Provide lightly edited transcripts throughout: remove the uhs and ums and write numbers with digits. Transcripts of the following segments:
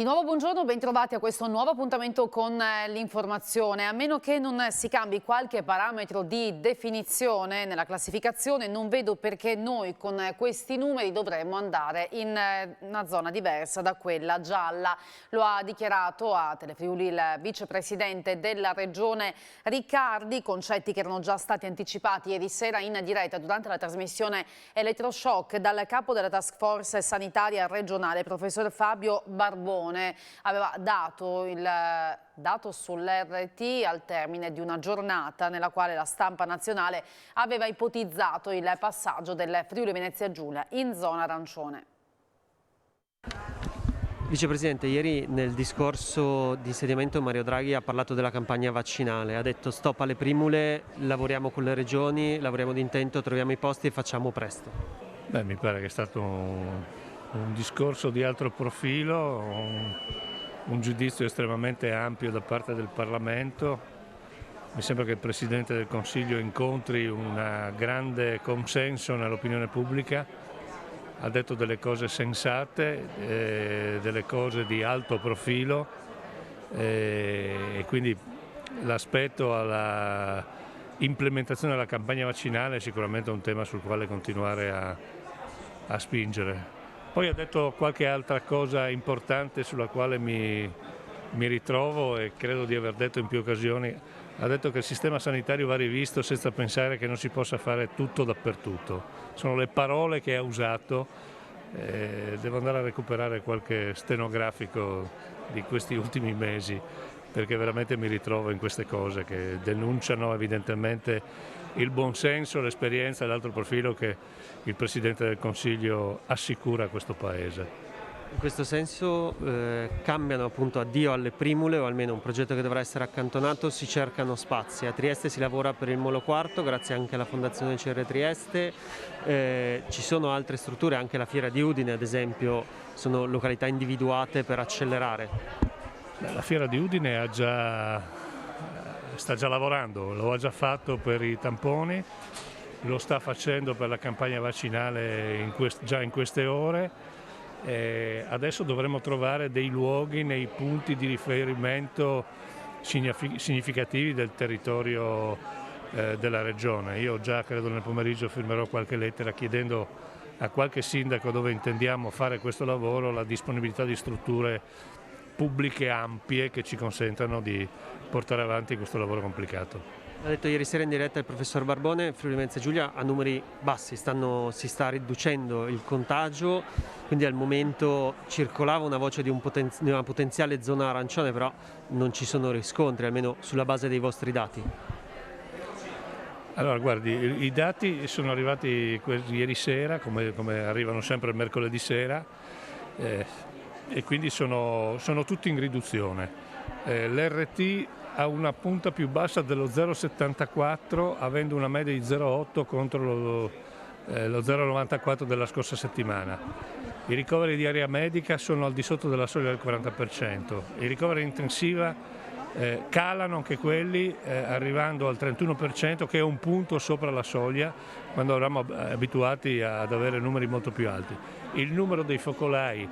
Di nuovo buongiorno, bentrovati a questo nuovo appuntamento con l'informazione. A meno che non si cambi qualche parametro di definizione nella classificazione, non vedo perché noi con questi numeri dovremmo andare in una zona diversa da quella gialla. Lo ha dichiarato a Telefriuli il vicepresidente della regione Riccardi, concetti che erano già stati anticipati ieri sera in diretta durante la trasmissione Elettroshock dal capo della task force sanitaria regionale, professor Fabio Barbone. Aveva dato il dato sull'RT al termine di una giornata nella quale la stampa nazionale aveva ipotizzato il passaggio del Friuli Venezia Giulia in zona arancione. Vicepresidente, ieri nel discorso di insediamento Mario Draghi ha parlato della campagna vaccinale, ha detto stop alle primule, lavoriamo con le regioni, lavoriamo d'intento, troviamo i posti e facciamo presto. Mi pare che è stato un discorso di altro profilo, un giudizio estremamente ampio da parte del Parlamento. Mi sembra che il Presidente del Consiglio incontri un grande consenso nell'opinione pubblica, ha detto delle cose sensate, delle cose di alto profilo e quindi l'aspetto alla implementazione della campagna vaccinale è sicuramente un tema sul quale continuare a spingere. Poi ha detto qualche altra cosa importante sulla quale mi ritrovo e credo di aver detto in più occasioni. Ha detto che il sistema sanitario va rivisto senza pensare che non si possa fare tutto dappertutto. Sono le parole che ha usato, devo andare a recuperare qualche stenografico di questi ultimi mesi perché veramente mi ritrovo in queste cose che denunciano evidentemente il buonsenso, l'esperienza e l'altro profilo che il Presidente del Consiglio assicura a questo Paese. In questo senso cambiano appunto addio alle primule o almeno un progetto che dovrà essere accantonato, si cercano spazi. A Trieste si lavora per il Molo Quarto grazie anche alla Fondazione CR Trieste, ci sono altre strutture, anche la Fiera di Udine ad esempio, sono località individuate per accelerare. La Fiera di Udine sta già lavorando, lo ha già fatto per i tamponi, lo sta facendo per la campagna vaccinale già in queste ore. Adesso dovremo trovare dei luoghi nei punti di riferimento significativi del territorio della regione. Io già credo nel pomeriggio firmerò qualche lettera chiedendo a qualche sindaco dove intendiamo fare questo lavoro la disponibilità di strutture pubbliche ampie che ci consentano di portare avanti questo lavoro complicato. Ha detto ieri sera in diretta il professor Barbone, Friuli Venezia Giulia a numeri bassi, si sta riducendo il contagio, quindi al momento circolava una voce di una potenziale zona arancione, però non ci sono riscontri, almeno sulla base dei vostri dati. Allora guardi, i dati sono arrivati ieri sera, come arrivano sempre il mercoledì sera, e quindi sono tutti in riduzione. L'RT ha una punta più bassa dello 0,74 avendo una media di 0,8 contro lo 0,94 della scorsa settimana. I ricoveri di area medica sono al di sotto della soglia del 40%. I ricoveri intensiva calano anche quelli arrivando al 31% che è un punto sopra la soglia quando eravamo abituati ad avere numeri molto più alti. Il numero dei focolai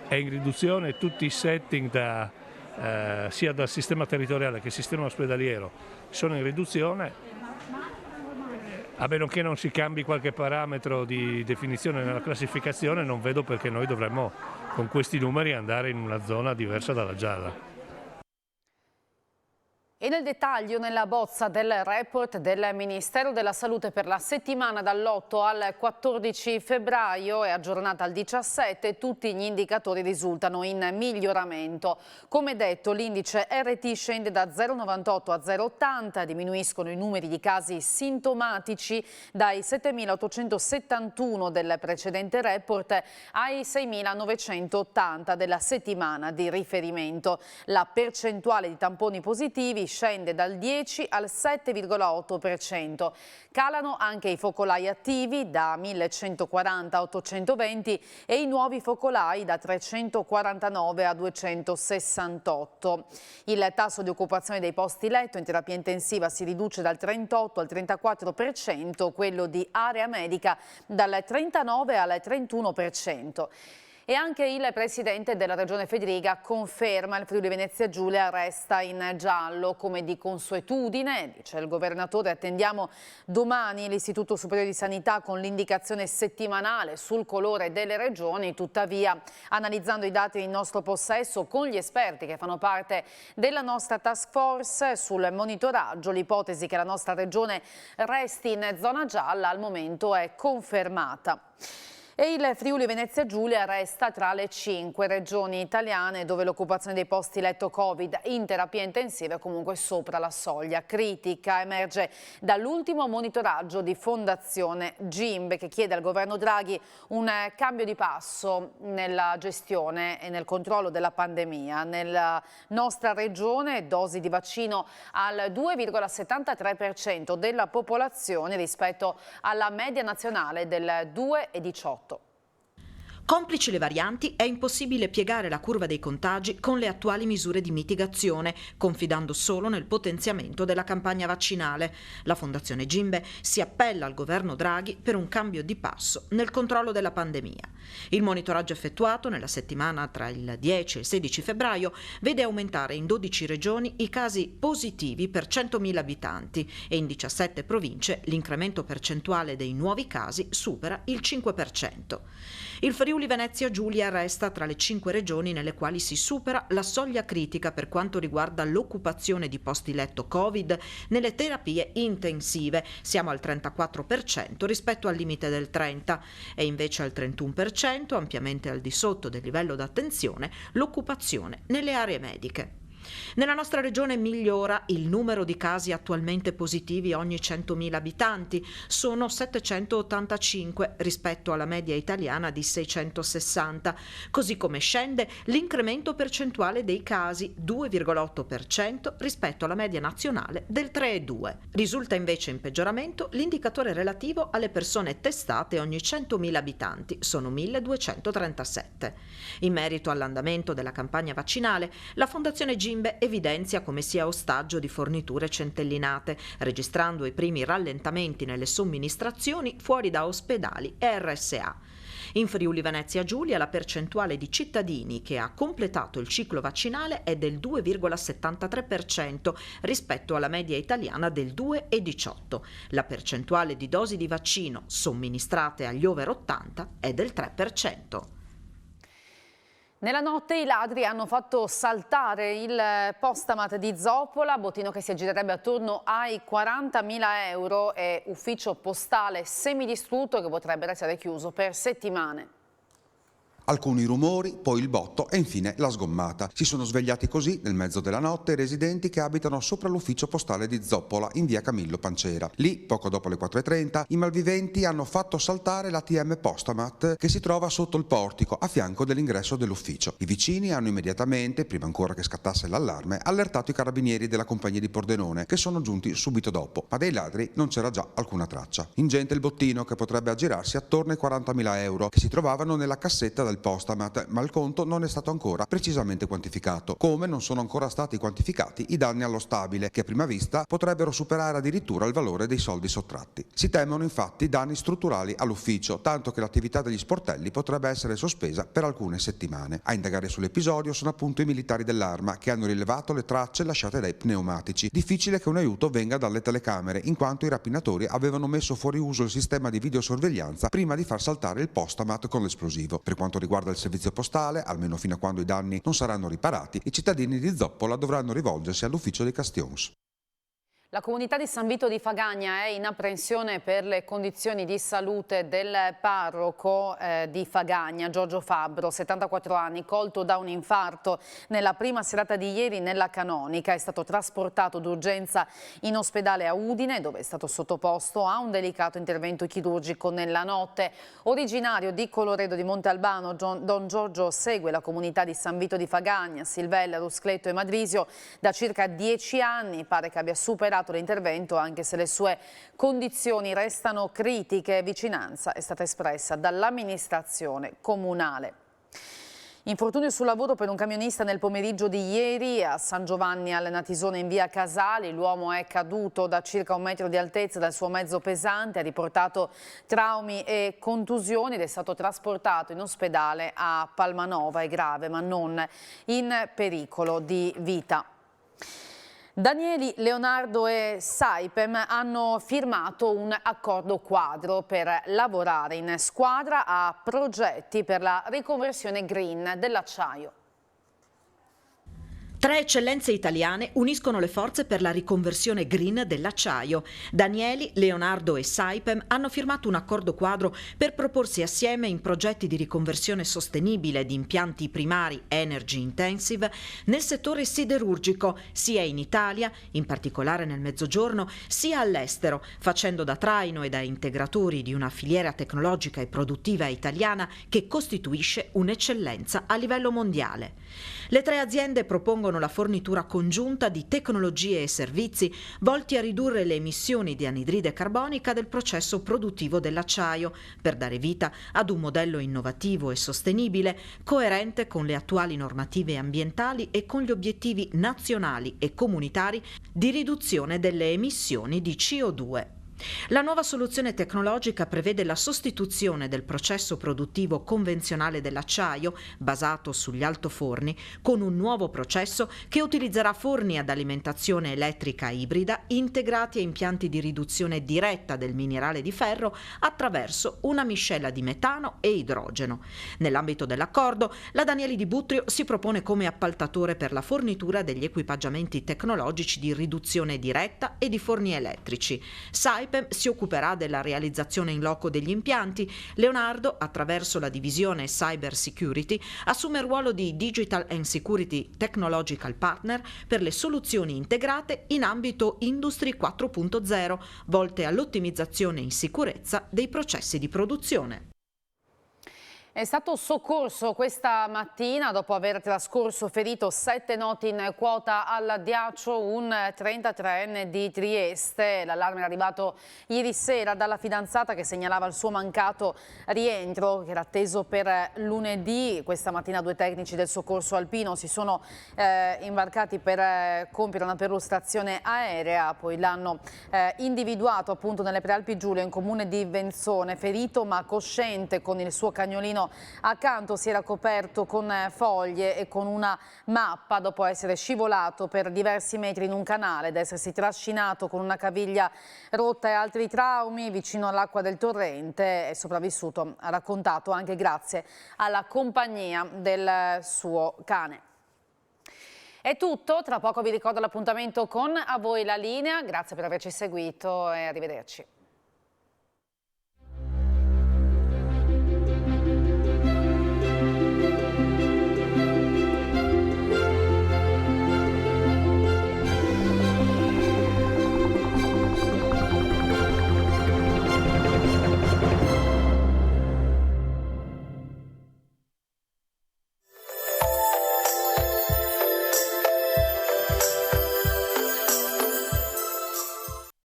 è in riduzione, tutti i setting sia dal sistema territoriale che il sistema ospedaliero sono in riduzione, a meno che non si cambi qualche parametro di definizione nella classificazione non vedo perché noi dovremmo con questi numeri andare in una zona diversa dalla gialla. E nel dettaglio, nella bozza del report del Ministero della Salute per la settimana dall'8 al 14 febbraio e aggiornata al 17, tutti gli indicatori risultano in miglioramento. Come detto, l'indice RT scende da 0,98 a 0,80, diminuiscono i numeri di casi sintomatici dai 7.871 del precedente report ai 6.980 della settimana di riferimento. La percentuale di tamponi positivi scende dal 10 al 7,8%. Calano anche i focolai attivi da 1140 a 820 e i nuovi focolai da 349 a 268. Il tasso di occupazione dei posti letto in terapia intensiva si riduce dal 38 al 34%, quello di area medica dal 39 al 31%. E anche il presidente della Regione Federica conferma il Friuli Venezia Giulia resta in giallo come di consuetudine, dice il governatore. Attendiamo domani l'Istituto Superiore di Sanità con l'indicazione settimanale sul colore delle regioni. Tuttavia, analizzando i dati in nostro possesso con gli esperti che fanno parte della nostra task force sul monitoraggio, l'ipotesi che la nostra regione resti in zona gialla al momento è confermata. E il Friuli Venezia Giulia resta tra le 5 regioni italiane dove l'occupazione dei posti letto Covid in terapia intensiva è comunque sopra la soglia critica. Emerge dall'ultimo monitoraggio di Fondazione GIMBE che chiede al governo Draghi un cambio di passo nella gestione e nel controllo della pandemia. Nella nostra regione dosi di vaccino al 2,73% della popolazione rispetto alla media nazionale del 2,18%. Complici le varianti, è impossibile piegare la curva dei contagi con le attuali misure di mitigazione, confidando solo nel potenziamento della campagna vaccinale. La Fondazione GIMBE si appella al governo Draghi per un cambio di passo nel controllo della pandemia. Il monitoraggio effettuato nella settimana tra il 10 e il 16 febbraio vede aumentare in 12 regioni i casi positivi per 100.000 abitanti e in 17 province l'incremento percentuale dei nuovi casi supera il 5%. Il Friuli Venezia Giulia resta tra le 5 regioni nelle quali si supera la soglia critica per quanto riguarda l'occupazione di posti letto Covid nelle terapie intensive. Siamo al 34% rispetto al limite del 30% e invece al 31%, ampiamente al di sotto del livello d'attenzione, l'occupazione nelle aree mediche. Nella nostra regione migliora il numero di casi attualmente positivi ogni 100.000 abitanti, sono 785 rispetto alla media italiana di 660, così come scende l'incremento percentuale dei casi 2,8% rispetto alla media nazionale del 3,2. Risulta invece in peggioramento l'indicatore relativo alle persone testate ogni 100.000 abitanti, sono 1.237. In merito all'andamento della campagna vaccinale, la Fondazione GIMBE evidenzia come sia ostaggio di forniture centellinate, registrando i primi rallentamenti nelle somministrazioni fuori da ospedali e RSA. In Friuli Venezia Giulia la percentuale di cittadini che ha completato il ciclo vaccinale è del 2,73% rispetto alla media italiana del 2,18%. La percentuale di dosi di vaccino somministrate agli over 80 è del 3%. Nella notte i ladri hanno fatto saltare il postamat di Zoppola, bottino che si aggirerebbe attorno ai 40.000 euro e ufficio postale semidistrutto che potrebbe essere chiuso per settimane. Alcuni rumori, poi il botto e infine la sgommata. Si sono svegliati così nel mezzo della notte i residenti che abitano sopra l'ufficio postale di Zoppola in via Camillo Pancera. Lì, poco dopo le 4:30, i malviventi hanno fatto saltare l'ATM Postamat che si trova sotto il portico a fianco dell'ingresso dell'ufficio. I vicini hanno immediatamente, prima ancora che scattasse l'allarme, allertato i carabinieri della compagnia di Pordenone che sono giunti subito dopo, ma dei ladri non c'era già alcuna traccia. Ingente il bottino che potrebbe aggirarsi attorno ai 40.000 euro che si trovavano nella cassetta del Postamat, ma il conto non è stato ancora precisamente quantificato, come non sono ancora stati quantificati i danni allo stabile, che a prima vista potrebbero superare addirittura il valore dei soldi sottratti. Si temono infatti danni strutturali all'ufficio, tanto che l'attività degli sportelli potrebbe essere sospesa per alcune settimane. A indagare sull'episodio sono appunto i militari dell'Arma, che hanno rilevato le tracce lasciate dai pneumatici. Difficile che un aiuto venga dalle telecamere, in quanto i rapinatori avevano messo fuori uso il sistema di videosorveglianza prima di far saltare il Postamat con l'esplosivo. Per quanto riguarda il servizio postale, almeno fino a quando i danni non saranno riparati, i cittadini di Zoppola dovranno rivolgersi all'ufficio dei Castions. La comunità di San Vito di Fagagna è in apprensione per le condizioni di salute del parroco di Fagagna, Giorgio Fabbro, 74 anni, colto da un infarto nella prima serata di ieri nella Canonica. È stato trasportato d'urgenza in ospedale a Udine, dove è stato sottoposto a un delicato intervento chirurgico nella notte. Originario di Colloredo di Montalbano, Don Giorgio segue la comunità di San Vito di Fagagna, Silvella, Ruscletto e Madrisio da circa 10 anni. Pare che abbia superato l'intervento, anche se le sue condizioni restano critiche. Vicinanza è stata espressa dall'amministrazione comunale. Infortunio sul lavoro per un camionista nel pomeriggio di ieri a San Giovanni al Natisone in via Casali. L'uomo è caduto da circa 1 metro di altezza dal suo mezzo pesante, ha riportato traumi e contusioni ed è stato trasportato in ospedale a Palmanova. È grave ma non in pericolo di vita. Danieli, Leonardo e Saipem hanno firmato un accordo quadro per lavorare in squadra a progetti per la riconversione green dell'acciaio. 3 eccellenze italiane uniscono le forze per la riconversione green dell'acciaio. Danieli, Leonardo e Saipem hanno firmato un accordo quadro per proporsi assieme in progetti di riconversione sostenibile di impianti primari energy intensive nel settore siderurgico, sia in Italia, in particolare nel Mezzogiorno, sia all'estero, facendo da traino e da integratori di una filiera tecnologica e produttiva italiana che costituisce un'eccellenza a livello mondiale. Le 3 aziende propongono la fornitura congiunta di tecnologie e servizi volti a ridurre le emissioni di anidride carbonica del processo produttivo dell'acciaio, per dare vita ad un modello innovativo e sostenibile, coerente con le attuali normative ambientali e con gli obiettivi nazionali e comunitari di riduzione delle emissioni di CO2. La nuova soluzione tecnologica prevede la sostituzione del processo produttivo convenzionale dell'acciaio, basato sugli altoforni, con un nuovo processo che utilizzerà forni ad alimentazione elettrica ibrida integrati a impianti di riduzione diretta del minerale di ferro attraverso una miscela di metano e idrogeno. Nell'ambito dell'accordo, la Danieli di Butrio si propone come appaltatore per la fornitura degli equipaggiamenti tecnologici di riduzione diretta e di forni elettrici. Saipem si occuperà della realizzazione in loco degli impianti. Leonardo, attraverso la divisione Cyber Security, assume il ruolo di Digital and Security Technological Partner per le soluzioni integrate in ambito Industry 4.0, volte all'ottimizzazione in sicurezza dei processi di produzione. È stato soccorso questa mattina, dopo aver trascorso ferito 7 notti in quota all'addiaccio, un 33enne di Trieste. L'allarme è arrivato ieri sera dalla fidanzata che segnalava il suo mancato rientro, che era atteso per lunedì. Questa mattina 2 tecnici del soccorso alpino si sono imbarcati per compiere una perlustrazione aerea, poi l'hanno individuato appunto nelle Prealpi Giulie, in comune di Venzone, ferito ma cosciente, con il suo cagnolino accanto. Si era coperto con foglie e con una mappa dopo essere scivolato per diversi metri in un canale ed essersi trascinato con una caviglia rotta e altri traumi vicino all'acqua del torrente. È sopravvissuto, ha raccontato, anche grazie alla compagnia del suo cane. È tutto, tra poco vi ricordo l'appuntamento con A Voi la Linea. Grazie per averci seguito e arrivederci.